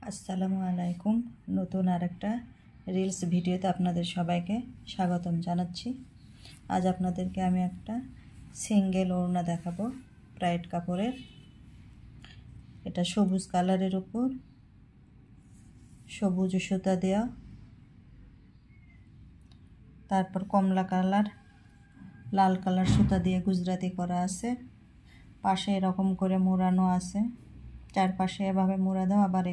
আসসালামু আলাইকুম। নতুন আরেকটা রিলস ভিডিওতে আপনাদের সবাইকে স্বাগতম জানাচ্ছি। আজ আপনাদেরকে আমি একটা সিঙ্গেল ওড়না দেখাবো ব্রাইট কাপড়ের। এটা সবুজ কালারের উপর সবুজ সুতা দেওয়া, তারপর কমলা কালার লাল কালার সুতা দিয়ে গুজরাটি করা আছে। পাশে এরকম করে মোড়ানো আছে, চারপাশে এভাবে মোড়া দেওয়া, আবার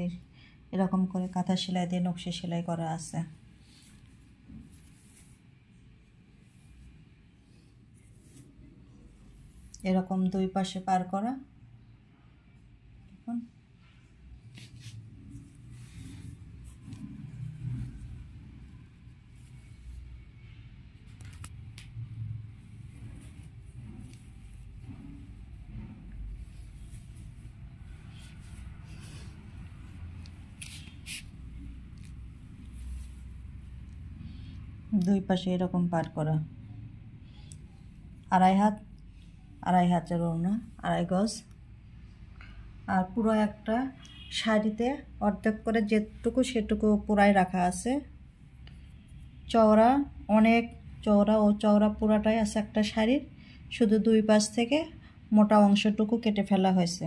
এরকম করে কাঁথা সেলাই দিয়ে নকশি সেলাই করা আছে। এরকম দুই পাশে পার করা। দুই পাশে এরকম পার করা, আড়াই হাতের ওড়না, আড়াই গজ। আর পুরো একটা শাড়িতে অর্ধেক করে যেটুকু সেটুকু পুরাই রাখা আছে। চওড়া অনেক চওড়া, ও চওড়া পুরাটাই আছে একটা শাড়ির, শুধু দুই পাশ থেকে মোটা অংশটুকু কেটে ফেলা হয়েছে।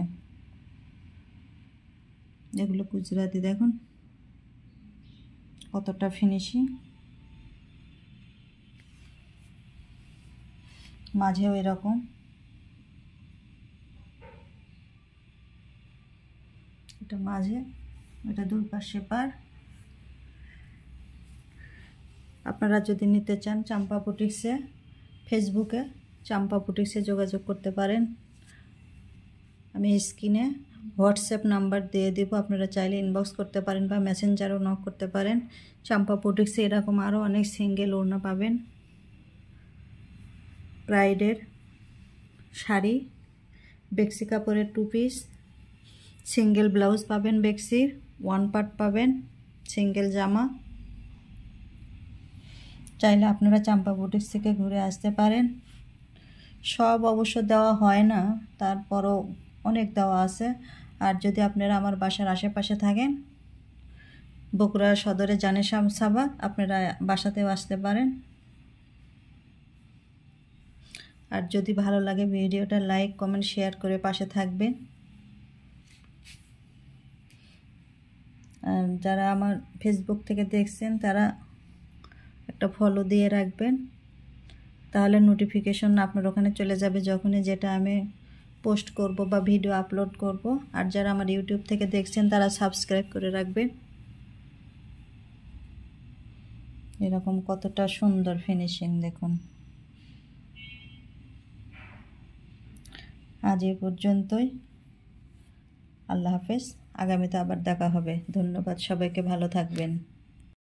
এগুলো গুজরাটি, দেখুন কতটা ফিনিশিং। মাঝেও এরকম, এটা মাঝে, এটা দুই পাশে পার। আপনারা যদি নিতে চান চাম্পা বুটিক্সে, ফেসবুকে চাম্পা বুটিক্সে যোগাযোগ করতে পারেন। আমি স্ক্রিনে হোয়াটসঅ্যাপ নাম্বার দিয়ে দেব, আপনারা চাইলে ইনবক্স করতে পারেন বা মেসেঞ্জারও নক করতে পারেন। চাম্পা বুটিক্সে এরকম আরও অনেক সিঙ্গেল ওড়না পাবেন। ব্রাইডের শাড়ি, বেক্সি কাপড়ের টু পিস, সিঙ্গেল ব্লাউজ পাবেন, বেক্সির ওয়ান পার্ট পাবেন, সিঙ্গেল জামা। চাইলে আপনারা চাম্পা বুটিক্স থেকে ঘুরে আসতে পারেন। সব অবশ্য দেওয়া হয় না, তারপরও অনেক দেওয়া আছে। আর যদি আপনারা আমার বাসার আশেপাশে থাকেন, বগুড়া সদরে জানে সাবা, আপনারা বাসাতেও আসতে পারেন। আর যদি ভালো লাগে ভিডিওটা লাইক কমেন্ট শেয়ার করে পাশে থাকবেন। আর যারা আমার ফেসবুক থেকে দেখছেন তারা একটা ফলো দিয়ে রাখবেন, তাহলে নোটিফিকেশন আপনার ওখানে চলে যাবে যখনই যেটা আমি পোস্ট করব বা ভিডিও আপলোড করব। আর যারা আমার ইউটিউব থেকে দেখছেন তারা সাবস্ক্রাইব করে রাখবেন। এরকম কতটা সুন্দর ফিনিশিং দেখুন। আজ এই পর্যন্তই। আল্লাহ হাফেজ। আগামীতে আবার দেখা হবে। ধন্যবাদ সবাইকে, ভালো থাকবেন।